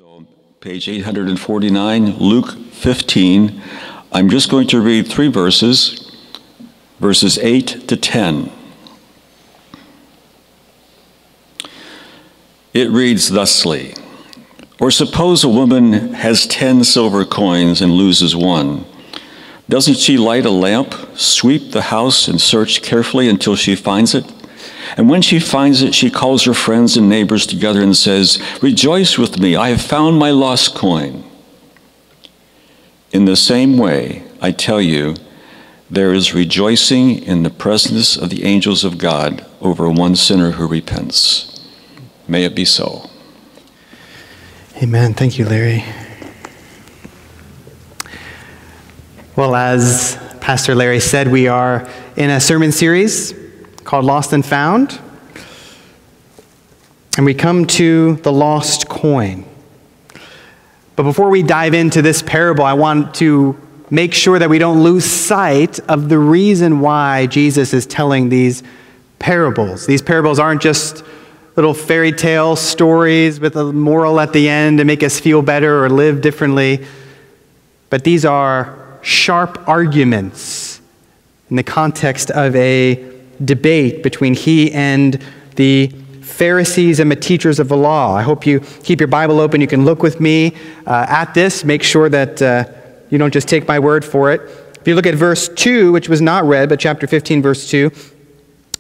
So, page 849, Luke 15. I'm just going to read three verses, verses 8 to 10. It reads thusly, "Or suppose a woman has 10 silver coins and loses one. Doesn't she light a lamp, sweep the house, and search carefully until she finds it? And when she finds it, she calls her friends and neighbors together and says, 'Rejoice with me, I have found my lost coin.' In the same way, I tell you, there is rejoicing in the presence of the angels of God over one sinner who repents." May it be so. Amen. Thank you, Larry. Well, as Pastor Larry said, we are in a sermon series called Lost and Found. And we come to the lost coin. But before we dive into this parable, I want to make sure that we don't lose sight of the reason why Jesus is telling these parables. These parables aren't just little fairy tale stories with a moral at the end to make us feel better or live differently. But these are sharp arguments in the context of a debate between he and the Pharisees and the teachers of the law. I hope you keep your Bible open. You can look with me at this. Make sure that you don't just take my word for it. If you look at verse 2, which was not read, but chapter 15, verse 2,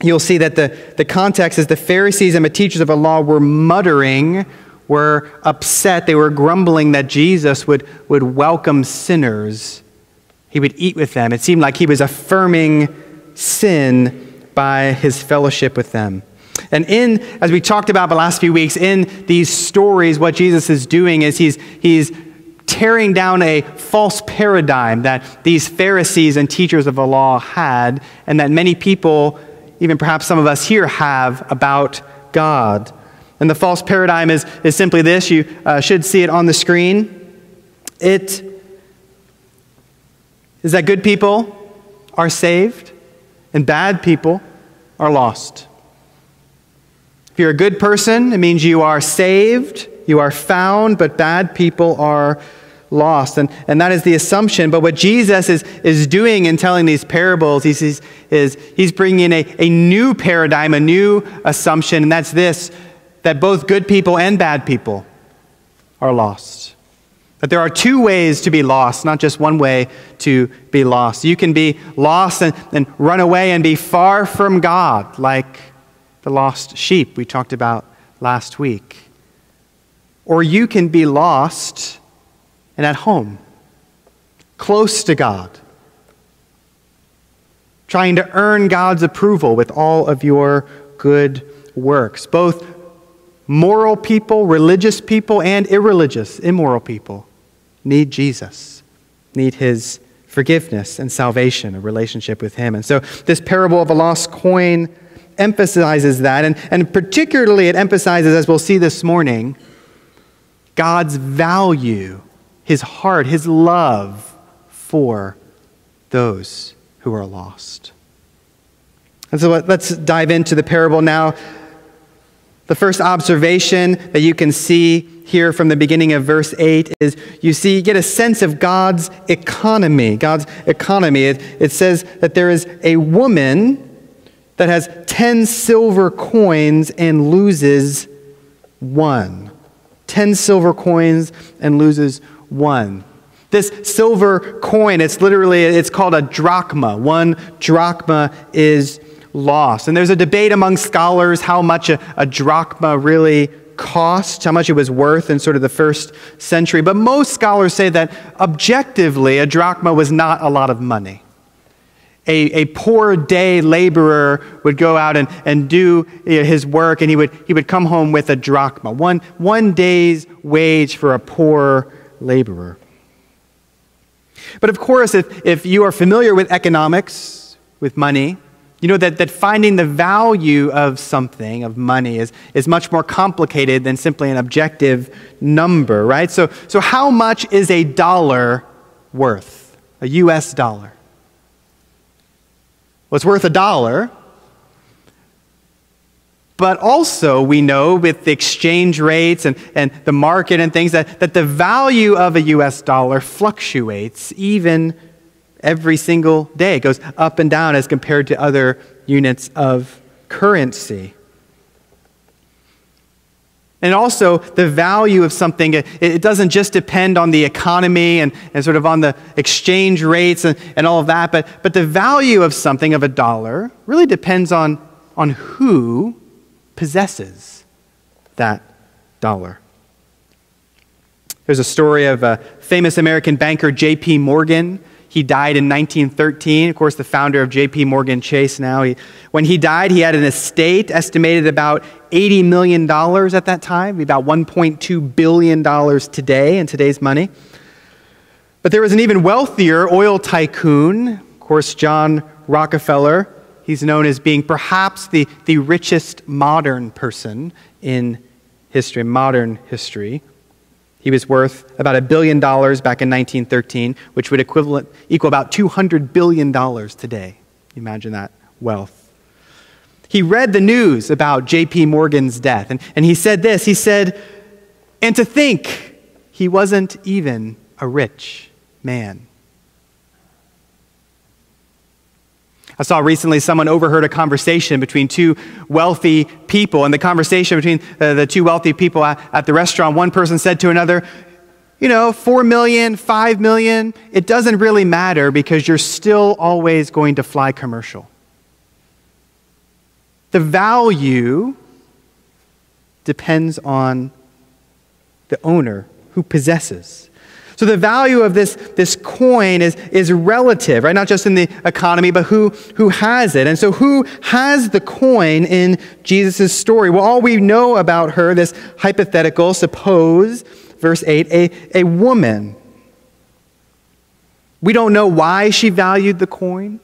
you'll see that the context is the Pharisees and the teachers of the law were muttering, were upset. They were grumbling that Jesus would welcome sinners. He would eat with them. It seemed like he was affirming sin by his fellowship with them. And as we talked about the last few weeks, in these stories, what Jesus is doing is he's tearing down a false paradigm that these Pharisees and teachers of the law had, and that many people, even perhaps some of us here, have about God. And the false paradigm is simply this. You should see it on the screen. It is that good people are saved and bad people are lost. If you're a good person, it means you are saved, you are found, but bad people are lost. And that is the assumption. But what Jesus is doing in telling these parables, he's bringing in a new paradigm, a new assumption, and that's this, that both good people and bad people are lost. That there are two ways to be lost, not just one way to be lost. You can be lost and run away and be far from God, like the lost sheep we talked about last week. Or you can be lost and at home, close to God, trying to earn God's approval with all of your good works. Both moral people, religious people, and irreligious, immoral people need Jesus, need his forgiveness and salvation, a relationship with him. And so this parable of a lost coin emphasizes that, and particularly it emphasizes, as we'll see this morning, God's value, his heart, his love for those who are lost. And so let's dive into the parable now. The first observation that you can see here from the beginning of verse 8 is you get a sense of God's economy. God's economy. It says that there is a woman that has 10 silver coins and loses one. 10 silver coins and loses one. This silver coin, it's called a drachma. One drachma is lost. And there's a debate among scholars how much a drachma really cost, how much it was worth in sort of the first century. But most scholars say that objectively, a drachma was not a lot of money. A poor day laborer would go out and do his work, and he would come home with a drachma, one day's wage for a poor laborer. But of course, if you are familiar with economics, with money, you know that finding the value of something, of money, is much more complicated than simply an objective number, right? So how much is a dollar worth, a U.S. dollar? Well, it's worth $1, But also we know with the exchange rates and the market and things that the value of a U.S. dollar fluctuates even every single day. It goes up and down as compared to other units of currency. And also, the value of something, it doesn't just depend on the economy and sort of on the exchange rates and all of that, but the value of something, of a dollar, really depends on who possesses that dollar. There's a story of a famous American banker, J.P. Morgan. He died in 1913, of course, the founder of J.P. Morgan Chase now. When he died, he had an estate estimated about $80 million at that time, about $1.2 billion today in today's money. But there was an even wealthier oil tycoon, of course, John Rockefeller. He's known as being perhaps the richest modern person in history, modern history. He was worth about $1 billion back in 1913, which would equal about $200 billion today. Imagine that wealth. He read the news about J.P. Morgan's death, and he said this. He said, "And to think he wasn't even a rich man." I saw recently someone overheard a conversation between two wealthy people. And the conversation between the two wealthy people at the restaurant, one person said to another, $4 million, $5 million, it doesn't really matter because you're still always going to fly commercial. The value depends on the owner who possesses. So the value of this coin is relative, right? Not just in the economy, but who has it. And so who has the coin in Jesus' story? Well, all we know about her, this hypothetical, suppose, verse 8, a woman. We don't know why she valued the coin.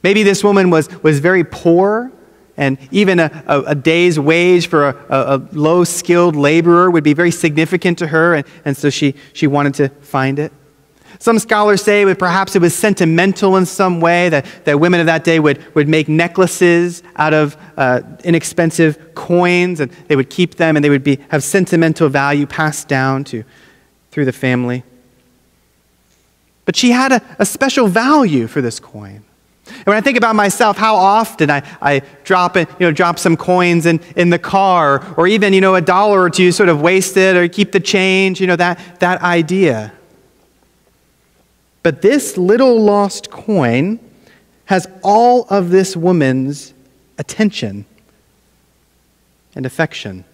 Maybe this woman was very poor, and even a day's wage for a low-skilled laborer would be very significant to her, and so she wanted to find it. Some scholars say perhaps it was sentimental in some way, that women of that day would make necklaces out of inexpensive coins, and they would keep them, and they would have sentimental value passed down through the family. But she had a special value for this coin. And when I think about myself, how often I drop some coins in the car, or even, $1 or two sort of wasted, or keep the change, that idea. But this little lost coin has all of this woman's attention and affection.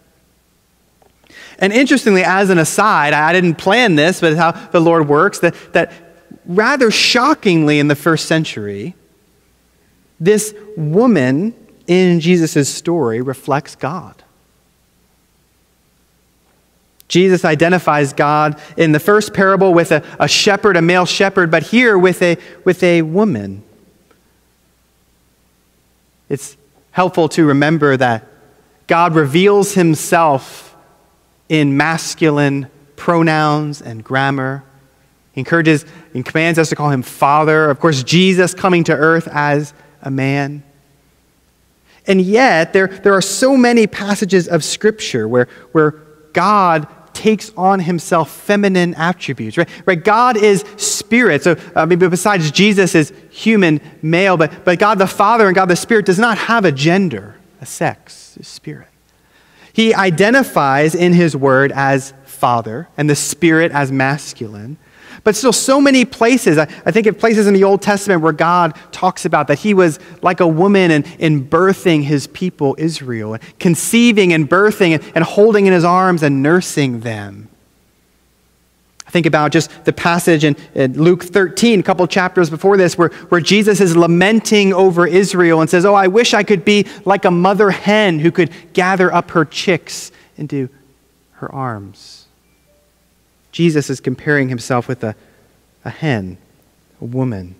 And interestingly, as an aside, I didn't plan this, but it's how the Lord works, that rather shockingly in the first century, this woman in Jesus' story reflects God. Jesus identifies God in the first parable with a shepherd, a male shepherd, but here with a woman. It's helpful to remember that God reveals himself in masculine pronouns and grammar. He encourages and commands us to call him Father. Of course, Jesus coming to earth as a man. And yet, there are so many passages of Scripture where God takes on himself feminine attributes, right? God is spirit. So besides Jesus is human, male, but God the Father and God the Spirit does not have a gender, a sex, a spirit. He identifies in his word as Father and the Spirit as masculine. But still so many places, I think of places in the Old Testament where God talks about that he was like a woman in birthing his people Israel, and conceiving and birthing and holding in his arms and nursing them. I think about just the passage in Luke 13, a couple chapters before this, where Jesus is lamenting over Israel and says, "Oh, I wish I could be like a mother hen who could gather up her chicks into her arms." Jesus is comparing himself with a hen, a woman.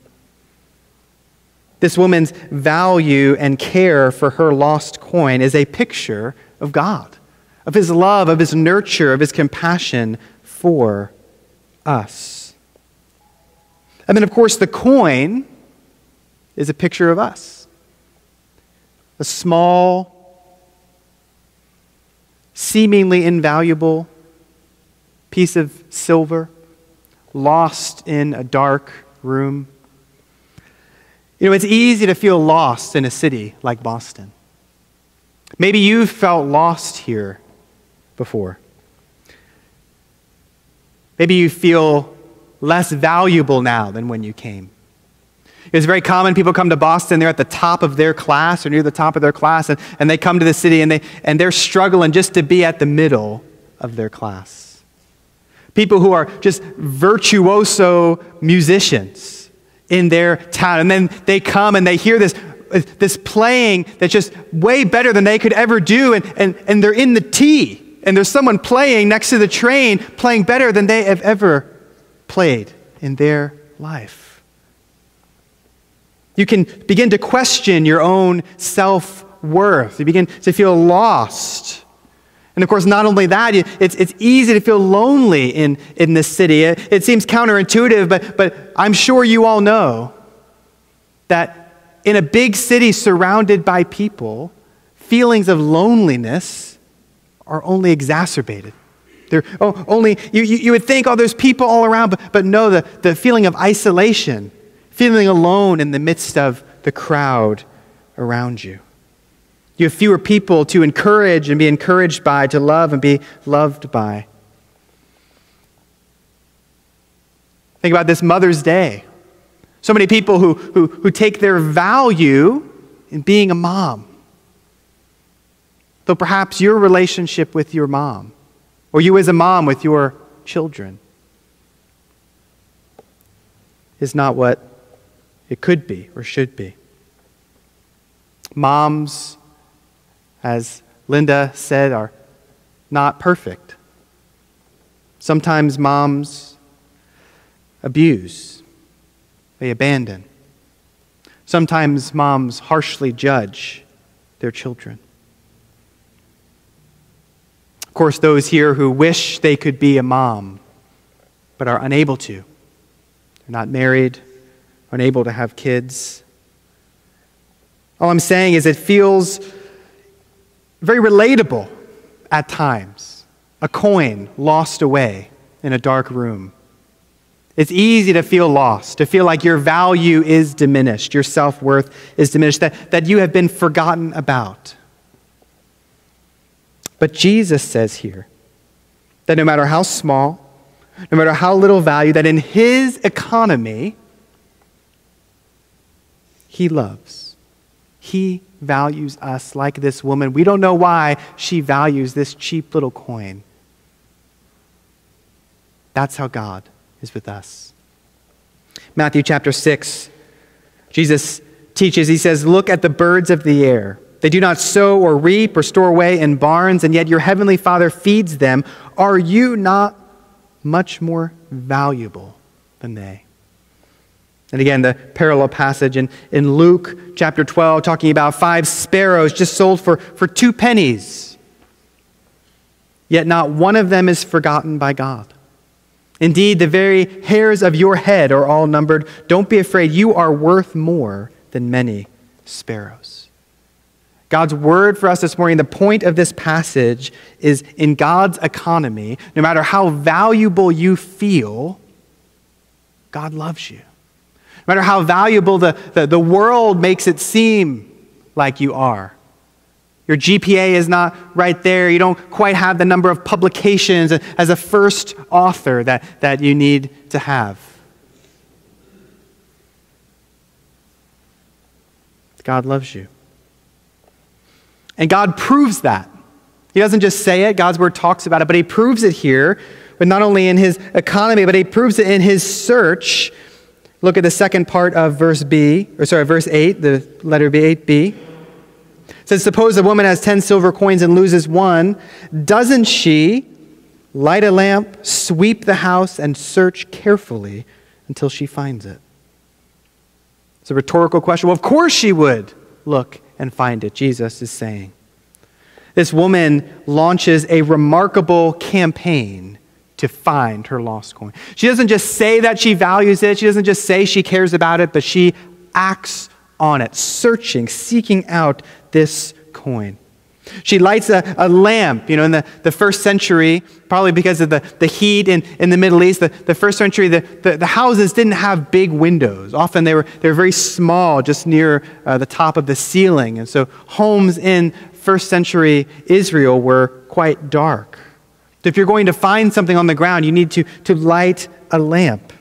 This woman's value and care for her lost coin is a picture of God, of his love, of his nurture, of his compassion for us. And then, of course, the coin is a picture of us. A small, seemingly invaluable piece of silver lost in a dark room. You know, it's easy to feel lost in a city like Boston. Maybe you've felt lost here before. Maybe you feel less valuable now than when you came. It's very common, people come to Boston, they're at the top of their class or near the top of their class, and they come to the city and they're struggling just to be at the middle of their class. People who are just virtuoso musicians in their town, and then they come and they hear this playing that's just way better than they could ever do, and they're in the T, and there's someone playing next to the train, playing better than they have ever played in their life. You can begin to question your own self-worth. You begin to feel lost. And of course, not only that, it's easy to feel lonely in this city. It seems counterintuitive, but I'm sure you all know that in a big city surrounded by people, feelings of loneliness are only exacerbated. They're only, you would think, there's people all around, but no, the feeling of isolation, feeling alone in the midst of the crowd around you. You have fewer people to encourage and be encouraged by, to love and be loved by. Think about this Mother's Day. So many people who take their value in being a mom. Though perhaps your relationship with your mom, or you as a mom with your children, is not what it could be or should be. Moms, as Linda said, are not perfect. Sometimes moms abuse, they abandon. Sometimes moms harshly judge their children. Of course, those here who wish they could be a mom but are unable to. They're not married, unable to have kids. All I'm saying is it feels very relatable at times. A coin lost away in a dark room. It's easy to feel lost, to feel like your value is diminished, your self-worth is diminished, that you have been forgotten about. But Jesus says here that no matter how small, no matter how little value, that in His economy, He loves. He values us like this woman. We don't know why she values this cheap little coin. That's how God is with us. Matthew chapter 6, Jesus teaches, He says, "Look at the birds of the air. They do not sow or reap or store away in barns, and yet your heavenly Father feeds them. Are you not much more valuable than they?" And again, the parallel passage in Luke chapter 12, talking about 5 sparrows just sold for 2 pennies. Yet not one of them is forgotten by God. Indeed, the very hairs of your head are all numbered. Don't be afraid. You are worth more than many sparrows. God's word for us this morning, the point of this passage is in God's economy, no matter how valuable you feel, God loves you. No matter how valuable the world makes it seem like you are. Your GPA is not right there. You don't quite have the number of publications as a first author that you need to have. God loves you. And God proves that. He doesn't just say it, God's word talks about it, but He proves it here, but not only in His economy, but He proves it in His search. Look at the second part of verse 8, the letter B, 8b. It says, "Suppose a woman has 10 silver coins and loses one. Doesn't she light a lamp, sweep the house, and search carefully until she finds it?" It's a rhetorical question. Well, of course she would look and find it, Jesus is saying. This woman launches a remarkable campaign to find her lost coin. She doesn't just say that she values it. She doesn't just say she cares about it, but she acts on it, searching, seeking out this coin. She lights a lamp. In the first century, probably because of the heat in the Middle East, the first century, the houses didn't have big windows. Often they were very small, just near the top of the ceiling. And so homes in first century Israel were quite dark. So if you're going to find something on the ground, you need to light a lamp.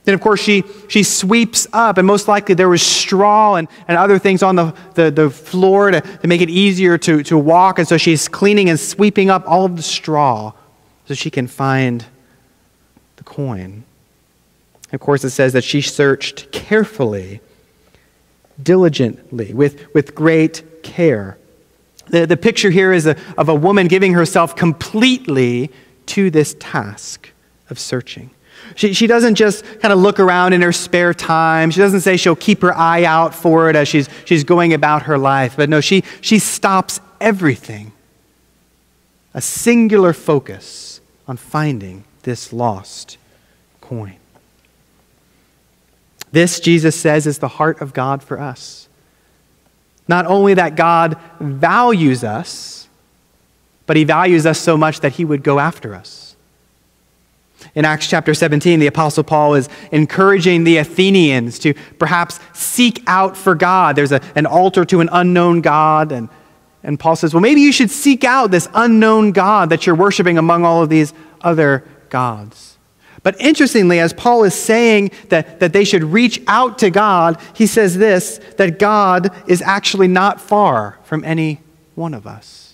Then, of course, she sweeps up, and most likely there was straw and other things on the floor to make it easier to walk. And so she's cleaning and sweeping up all of the straw so she can find the coin. Of course, it says that she searched carefully, diligently, with great care. The picture here is of a woman giving herself completely to this task of searching. She doesn't just kind of look around in her spare time. She doesn't say she'll keep her eye out for it as she's going about her life. But no, she stops everything. A singular focus on finding this lost coin. This, Jesus says, is the heart of God for us. Not only that God values us, but he values us so much that he would go after us. In Acts chapter 17, the Apostle Paul is encouraging the Athenians to perhaps seek out for God. There's an altar to an unknown God, and Paul says, well, maybe you should seek out this unknown God that you're worshiping among all of these other gods. But interestingly, as Paul is saying that they should reach out to God, he says this, that God is actually not far from any one of us.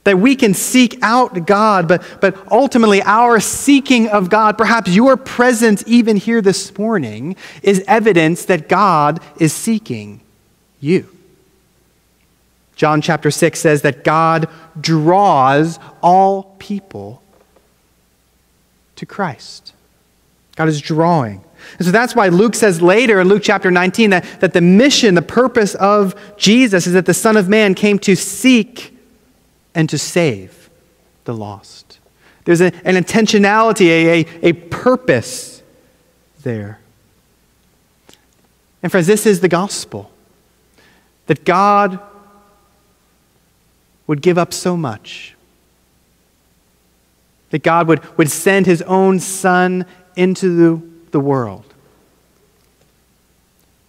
That we can seek out God, but ultimately our seeking of God, perhaps your presence even here this morning, is evidence that God is seeking you. John chapter 6 says that God draws all people to Christ. God is drawing. And so that's why Luke says later in Luke chapter 19 that the mission, the purpose of Jesus is that the Son of Man came to seek and to save the lost. There's an intentionality, a purpose there. And friends, this is the gospel. That God would give up so much. That God would send his own Son into the world.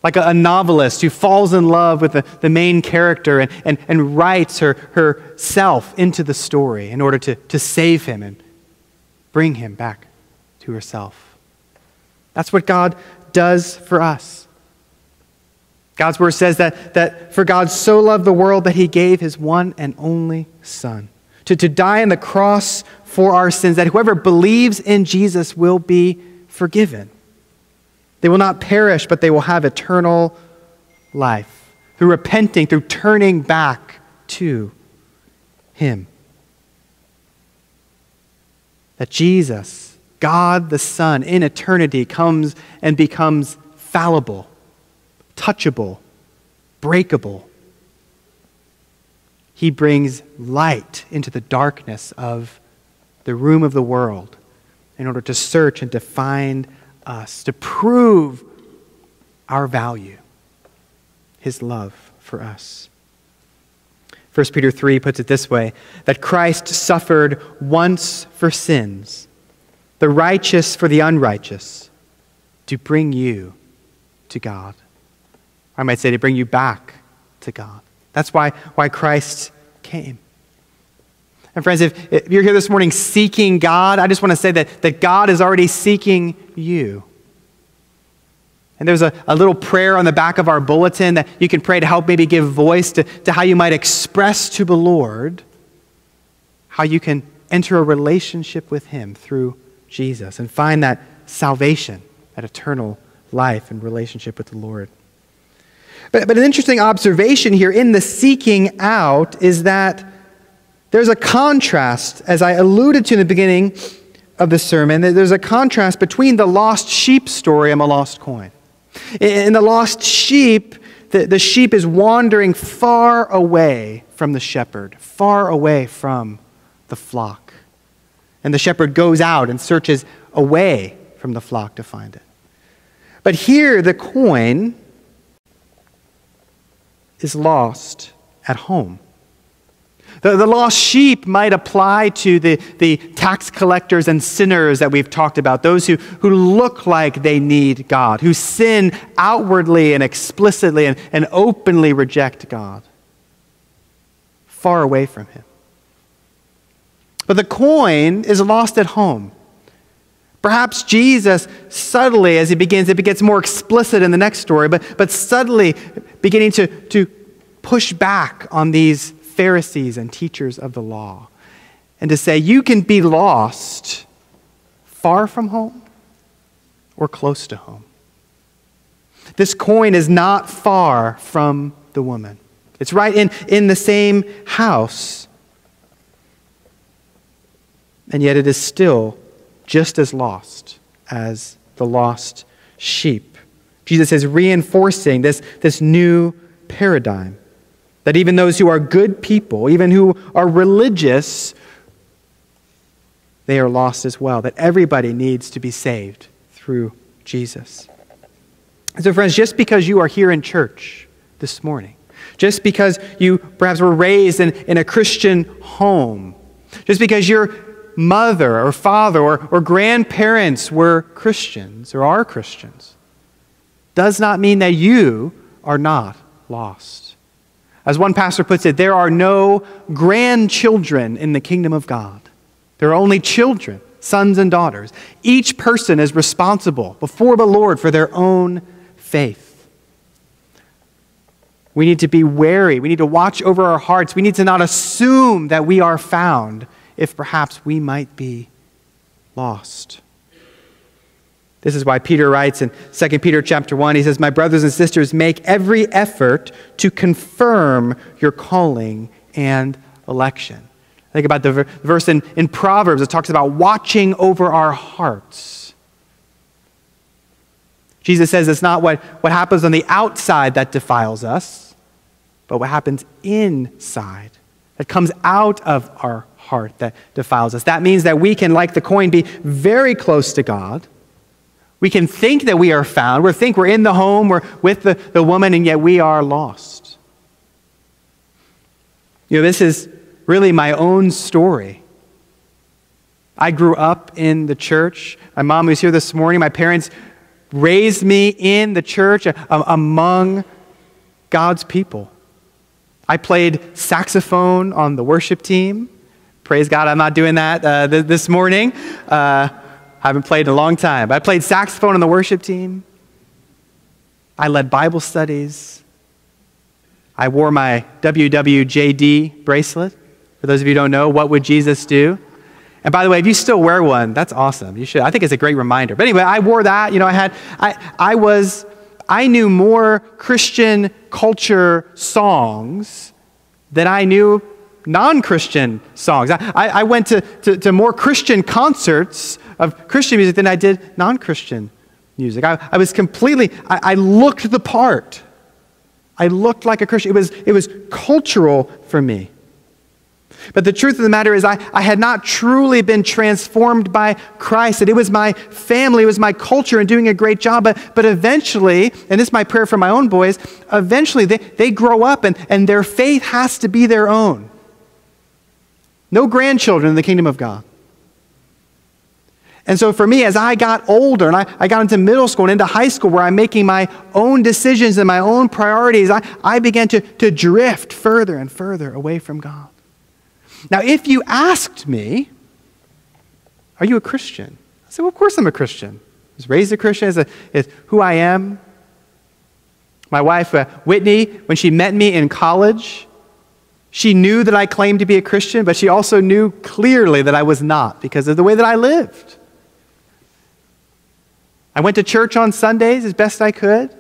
Like a novelist who falls in love with the main character and writes herself into the story in order to save him and bring him back to herself. That's what God does for us. God's word says that for God so loved the world that he gave his one and only Son to die on the cross for our sins, that whoever believes in Jesus will be forgiven. They will not perish, but they will have eternal life through repenting, through turning back to him. That Jesus, God the Son, in eternity comes and becomes fallible, touchable, breakable. He brings light into the darkness of the room of the world in order to search and to find us, to prove our value, his love for us. 1 Peter 3 puts it this way, that Christ suffered once for sins, the righteous for the unrighteous, to bring you to God. I might say to bring you back to God. That's why Christ came. And friends, if you're here this morning seeking God, I just want to say that God is already seeking you. And there's a little prayer on the back of our bulletin that you can pray to help maybe give voice to how you might express to the Lord how you can enter a relationship with him through Jesus and find that salvation, that eternal life and relationship with the Lord. But an interesting observation here in the seeking out is that there's a contrast, as I alluded to in the beginning of the sermon, that there's a contrast between the lost sheep story and the lost coin. In the lost sheep, the sheep is wandering far away from the shepherd, far away from the flock. And the shepherd goes out and searches away from the flock to find it. But here, the coin is lost at home. The lost sheep might apply to the tax collectors and sinners that we've talked about, those who look like they need God, who sin outwardly and explicitly and openly reject God, far away from him. But the coin is lost at home. Perhaps Jesus subtly, as it gets more explicit in the next story, but subtly beginning to push back on these Pharisees and teachers of the law, and to say you can be lost far from home or close to home. This coin is not far from the woman. It's right in the same house, and yet it is still just as lost as the lost sheep. Jesus is reinforcing this new paradigm. That even those who are good people, even who are religious, they are lost as well. That everybody needs to be saved through Jesus. And so friends, just because you are here in church this morning, just because you perhaps were raised in a Christian home, just because your mother or father or grandparents were Christians or are Christians, does not mean that you are not lost. As one pastor puts it, there are no grandchildren in the kingdom of God. There are only children, sons and daughters. Each person is responsible before the Lord for their own faith. We need to be wary. We need to watch over our hearts. We need to not assume that we are found if perhaps we might be lost. This is why Peter writes in 2 Peter chapter 1, he says, "My brothers and sisters, make every effort to confirm your calling and election." Think about the verse in Proverbs that talks about watching over our hearts. Jesus says it's not what happens on the outside that defiles us, but what happens inside, that comes out of our heart that defiles us. That means that we can, like the coin, be very close to God. We can think that we are found. We think we're in the home, we're with the woman, and yet we are lost. This is really my own story. I grew up in the church. My mom was here this morning. My parents raised me in the church among God's people. I played saxophone on the worship team. Praise God, I'm not doing that this morning. I haven't played in a long time. I played saxophone on the worship team. I led Bible studies. I wore my WWJD bracelet. For those of you who don't know, what would Jesus do? And by the way, if you still wear one, that's awesome. You should. I think it's a great reminder. But anyway, I wore that. I knew more Christian culture songs than I knew non-Christian songs. I went to more Christian concerts of Christian music than I did non-Christian music. I was completely, I looked the part. I looked like a Christian. It was cultural for me. But the truth of the matter is I had not truly been transformed by Christ. That it was my family, it was my culture and doing a great job. But eventually, and this is my prayer for my own boys, eventually they grow up and their faith has to be their own. No grandchildren in the kingdom of God. And so for me, as I got older and I got into middle school and into high school where I'm making my own decisions and my own priorities, I began to drift further and further away from God. Now, if you asked me, are you a Christian? I said, well, of course I'm a Christian. I was raised a Christian. It's who I am. My wife, Whitney, when she met me in college, she knew that I claimed to be a Christian, but she also knew clearly that I was not because of the way that I lived. I went to church on Sundays as best I could,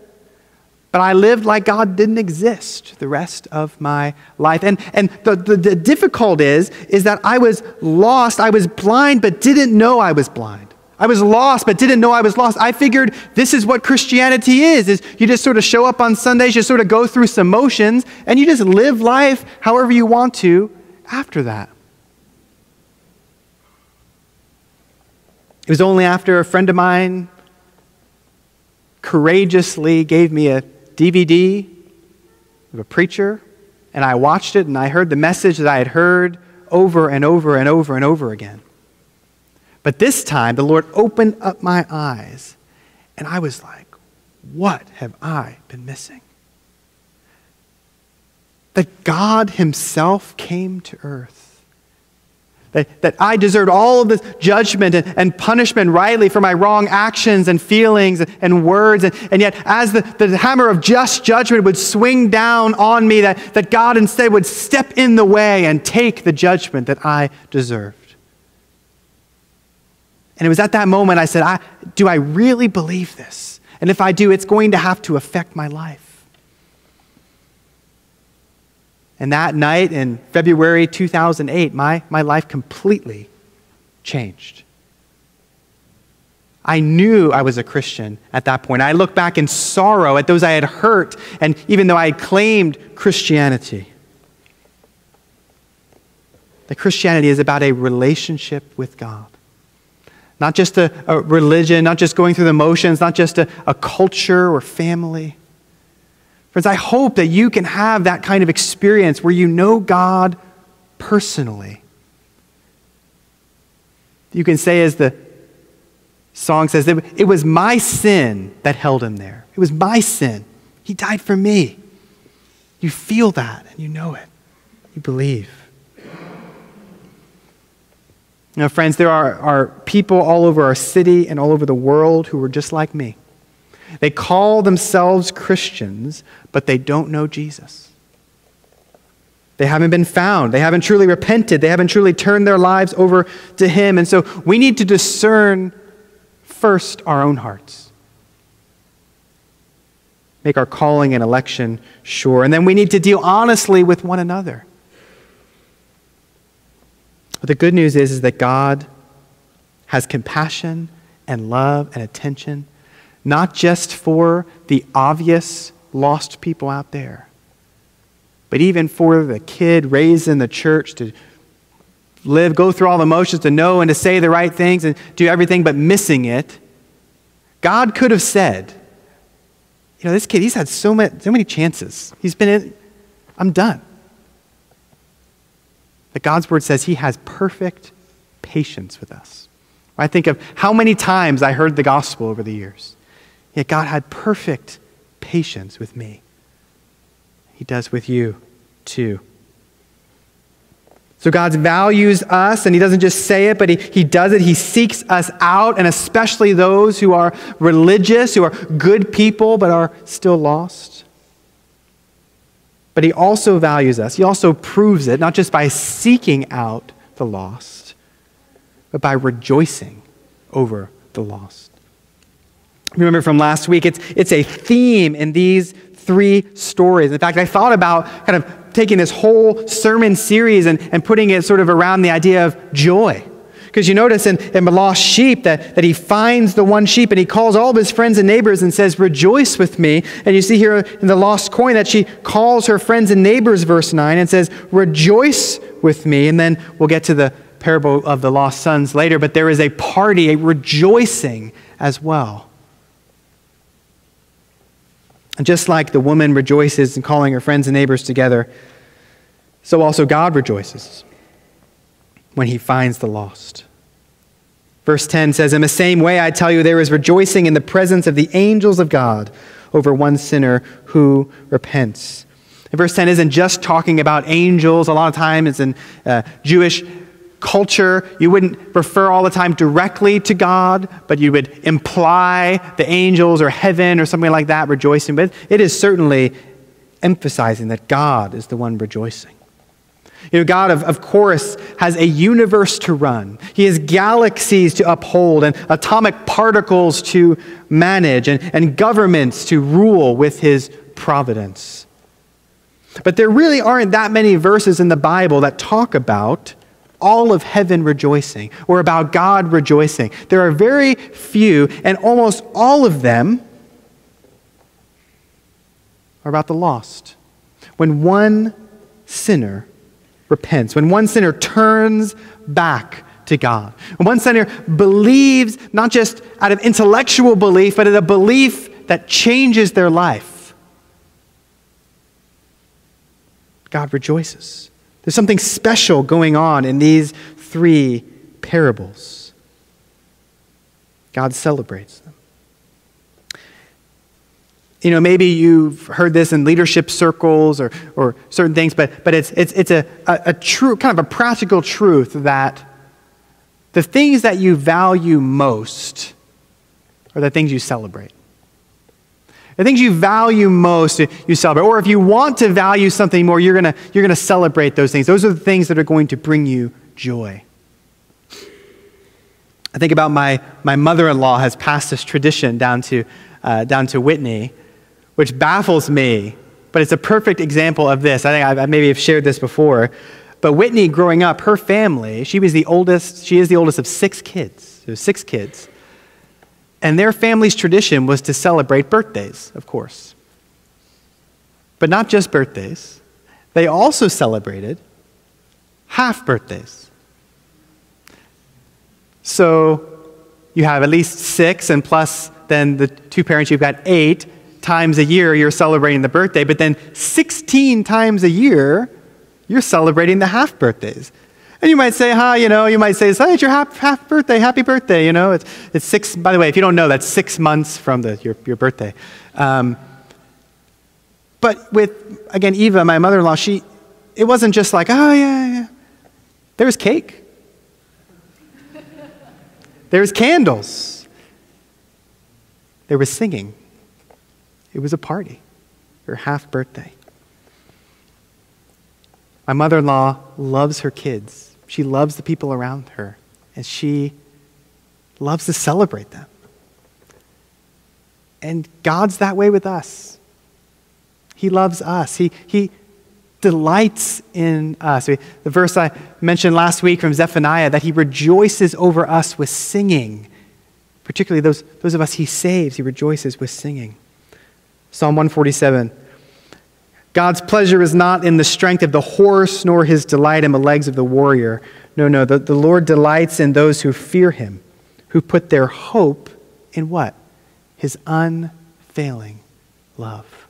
but I lived like God didn't exist the rest of my life. And the difficult is that I was lost, I was blind, but didn't know I was blind. I was lost, but didn't know I was lost. I figured this is what Christianity is you just sort of show up on Sundays, you sort of go through some motions, and you just live life however you want to after that. It was only after a friend of mine courageously gave me a DVD of a preacher and I watched it, and I heard the message that I had heard over and over and over and over again. But this time, the Lord opened up my eyes, and I was like, what have I been missing? That God himself came to earth. That I deserved all of this judgment and punishment rightly for my wrong actions and feelings and words. And yet, as the hammer of just judgment would swing down on me, that God instead would step in the way and take the judgment that I deserved. And it was at that moment I said, do I really believe this? And if I do, it's going to have to affect my life. And that night in February 2008, my life completely changed. I knew I was a Christian at that point. I look back in sorrow at those I had hurt, and even though I had claimed Christianity. That Christianity is about a relationship with God. Not just a religion, not just going through the motions, not just a culture or family. Friends, I hope that you can have that kind of experience where you know God personally. You can say, as the song says, it was my sin that held him there. It was my sin. He died for me. You feel that and you know it. You believe. Now, friends, there are people all over our city and all over the world who are just like me. They call themselves Christians, but they don't know Jesus. They haven't been found. They haven't truly repented. They haven't truly turned their lives over to him. And so we need to discern first our own hearts. Make our calling and election sure. And then we need to deal honestly with one another. But the good news is that God has compassion and love and attention, not just for the obvious lost people out there, but even for the kid raised in the church to go through all the motions, to know and to say the right things and do everything but missing it. God could have said, this kid, he's had so many chances. I'm done. But God's word says he has perfect patience with us. I think of how many times I heard the gospel over the years. Yet God had perfect patience with me. He does with you too. So God values us, and he doesn't just say it, but he does it. He seeks us out, and especially those who are religious, who are good people, but are still lost. But he also values us. He also proves it, not just by seeking out the lost, but by rejoicing over the lost. Remember from last week, it's a theme in these three stories. In fact, I thought about kind of taking this whole sermon series and putting it sort of around the idea of joy. Because you notice in the lost sheep that he finds the one sheep and he calls all of his friends and neighbors and says, rejoice with me. And you see here in the lost coin that she calls her friends and neighbors, verse 9, and says, rejoice with me. And then we'll get to the parable of the lost sons later, but there is a party, a rejoicing as well. And just like the woman rejoices in calling her friends and neighbors together, so also God rejoices when he finds the lost. Verse 10 says, in the same way, I tell you, there is rejoicing in the presence of the angels of God over one sinner who repents. And verse 10 isn't just talking about angels. A lot of times in Jewish culture, you wouldn't refer all the time directly to God, but you would imply the angels or heaven or something like that rejoicing. But it is certainly emphasizing that God is the one rejoicing. God, of course, has a universe to run. He has galaxies to uphold and atomic particles to manage and governments to rule with his providence. But there really aren't that many verses in the Bible that talk about all of heaven rejoicing or about God rejoicing. There are very few, and almost all of them are about the lost. When one sinner repents, when one sinner turns back to God, when one sinner believes, not just out of intellectual belief, but a belief that changes their life. God rejoices. There's something special going on in these three parables. God celebrates them. You know, maybe you've heard this in leadership circles or certain things, but it's a true, kind of a practical truth that the things that you value most are the things you celebrate. The things you value most, you celebrate. Or if you want to value something more, you're gonna celebrate those things. Those are the things that are going to bring you joy. I think about my mother-in-law has passed this tradition down to Whitney, which baffles me, but it's a perfect example of this. I think I maybe have shared this before, but Whitney, growing up, her family, she is the oldest of 6 kids. There's 6 kids. And their family's tradition was to celebrate birthdays, of course. But not just birthdays. They also celebrated half birthdays. So you have at least 6, and plus then the 2 parents, you've got 8 times a year you're celebrating the birthday, but then 16 times a year you're celebrating the half birthdays. And you might say, it's your half birthday, happy birthday, you know. It's 6, by the way, if you don't know, that's 6 months from your birthday. But with, again, Eva, my mother-in-law, it wasn't just like, oh, yeah. There was cake. There was candles. There was singing. It was a party, her half birthday. My mother-in-law loves her kids. She loves the people around her, and she loves to celebrate them. And God's that way with us. He loves us. He delights in us. The verse I mentioned last week from Zephaniah, that he rejoices over us with singing. Particularly those of us he saves, he rejoices with singing. Psalm 147. God's pleasure is not in the strength of the horse, nor his delight in the legs of the warrior. No, the Lord delights in those who fear him, who put their hope in what? His unfailing love.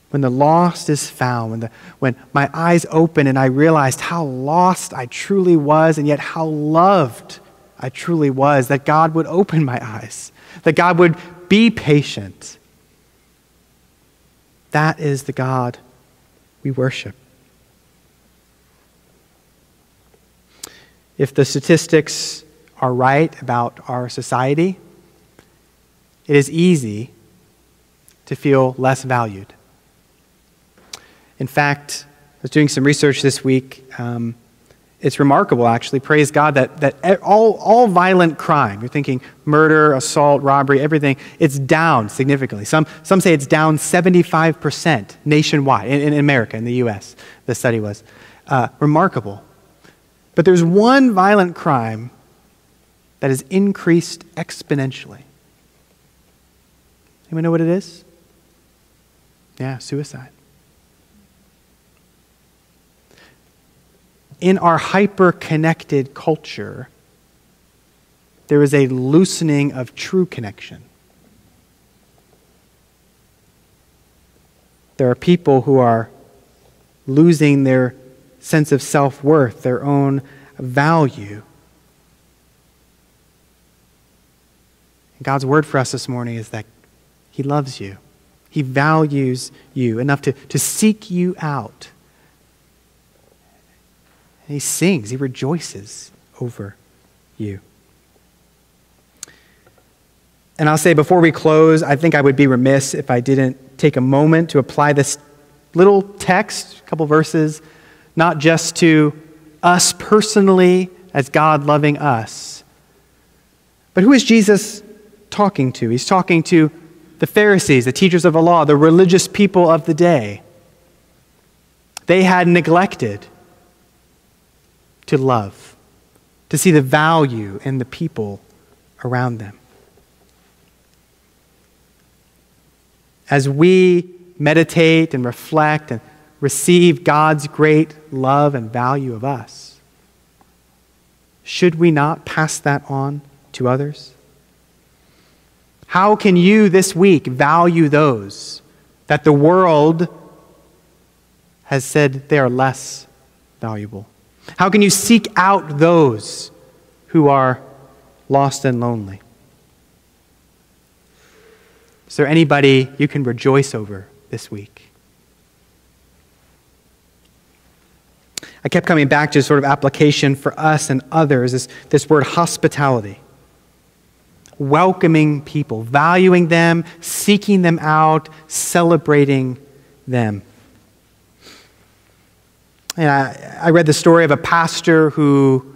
When the lost is found, when my eyes open and I realized how lost I truly was, and yet how loved I truly was, that God would open my eyes, that God would be patient. That is the God we worship. If the statistics are right about our society, it is easy to feel less valued. In fact, I was doing some research this week. It's remarkable, actually, praise God, that all violent crime, you're thinking murder, assault, robbery, everything, it's down significantly. Some say it's down 75% nationwide, in America, in the U.S., the study was. Remarkable. But there's one violent crime that has increased exponentially. Anyone know what it is? Yeah, suicide. In our hyper-connected culture, there is a loosening of true connection. There are people who are losing their sense of self-worth, their own value. And God's word for us this morning is that he loves you. He values you enough to seek you out. And he sings, he rejoices over you. And I'll say before we close, I think I would be remiss if I didn't take a moment to apply this little text, a couple verses, not just to us personally as God loving us, but who is Jesus talking to? He's talking to the Pharisees, the teachers of the law, the religious people of the day. They had neglected to love, to see the value in the people around them. As we meditate and reflect and receive God's great love and value of us, should we not pass that on to others? How can you this week value those that the world has said they are less valuable? How can you seek out those who are lost and lonely? Is there anybody you can rejoice over this week? I kept coming back to sort of application for us and others, this word hospitality. Welcoming people, valuing them, seeking them out, celebrating them. And I read the story of a pastor who,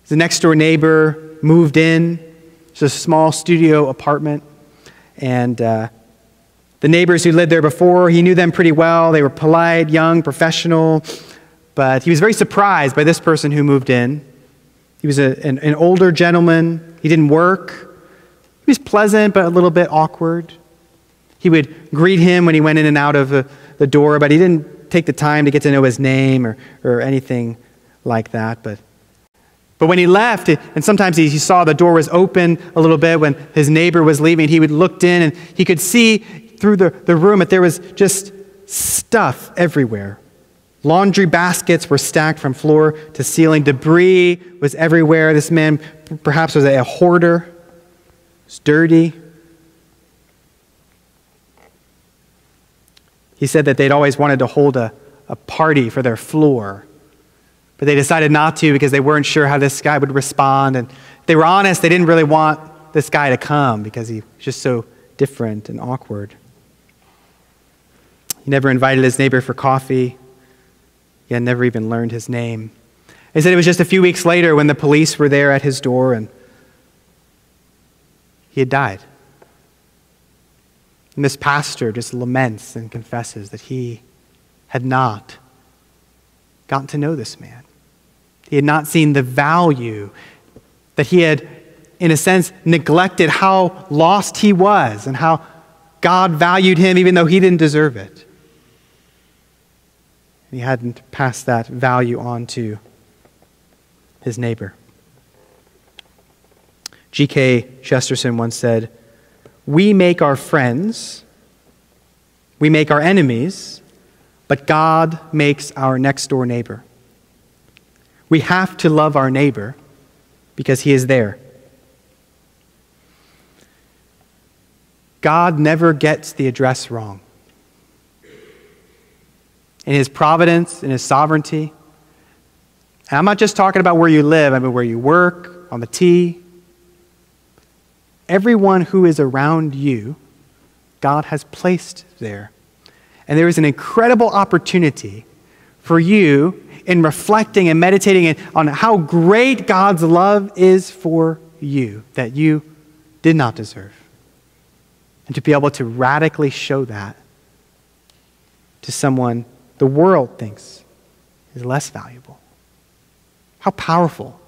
the next door neighbor, moved in. It's a small studio apartment. And the neighbors who lived there before, he knew them pretty well. They were polite, young, professional. But he was very surprised by this person who moved in. He was an older gentleman. He didn't work. He was pleasant, but a little bit awkward. He would greet him when he went in and out of the door, but he didn't take the time to get to know his name or anything like that. But when he left, and sometimes he saw the door was open a little bit when his neighbor was leaving, he would looked in and he could see through the room that there was just stuff everywhere. Laundry baskets were stacked from floor to ceiling. Debris was everywhere. This man perhaps was a hoarder. It's dirty. He said that they'd always wanted to hold a party for their floor, but they decided not to because they weren't sure how this guy would respond. And if they were honest, they didn't really want this guy to come because he was just so different and awkward. He never invited his neighbor for coffee. He had never even learned his name. He said it was just a few weeks later when the police were there at his door and he had died. And this pastor just laments and confesses that he had not gotten to know this man. He had not seen the value, that he had, in a sense, neglected how lost he was and how God valued him even though he didn't deserve it. And he hadn't passed that value on to his neighbor. G.K. Chesterton once said, "We make our friends, we make our enemies, but God makes our next door neighbor. We have to love our neighbor because he is there." God never gets the address wrong. In his providence, in his sovereignty. And I'm not just talking about where you live, I mean where you work, on the T. Everyone who is around you, God has placed there. And there is an incredible opportunity for you in reflecting and meditating on how great God's love is for you, that you did not deserve. And to be able to radically show that to someone the world thinks is less valuable. How powerful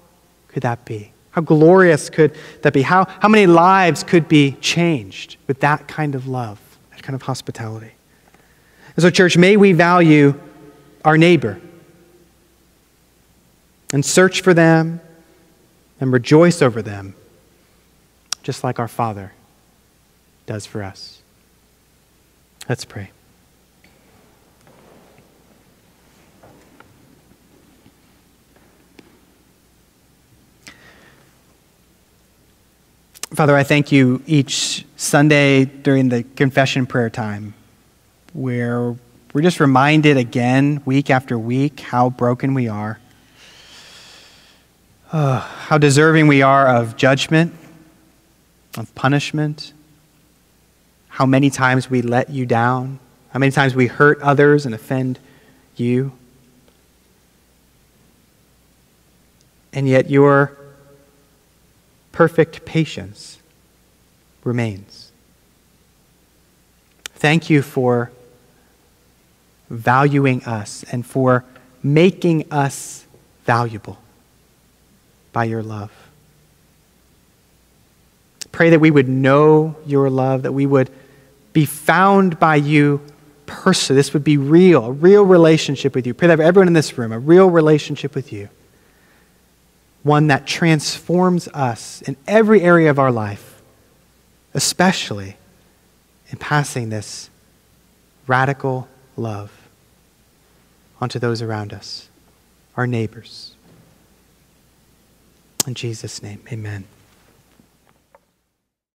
could that be? How glorious could that be? How many lives could be changed with that kind of love, that kind of hospitality? And so, church, may we value our neighbor and search for them and rejoice over them, just like our Father does for us. Let's pray. Father, I thank you each Sunday during the confession prayer time where we're just reminded again, week after week, how broken we are, how deserving we are of judgment, of punishment, how many times we let you down, how many times we hurt others and offend you. And yet your perfect patience remains. Thank you for valuing us and for making us valuable by your love. Pray that we would know your love, that we would be found by you personally. This would be real, a real relationship with you. Pray that for everyone in this room, a real relationship with you. One that transforms us in every area of our life, especially in passing this radical love. onto those around us, our neighbors. In Jesus' name, amen.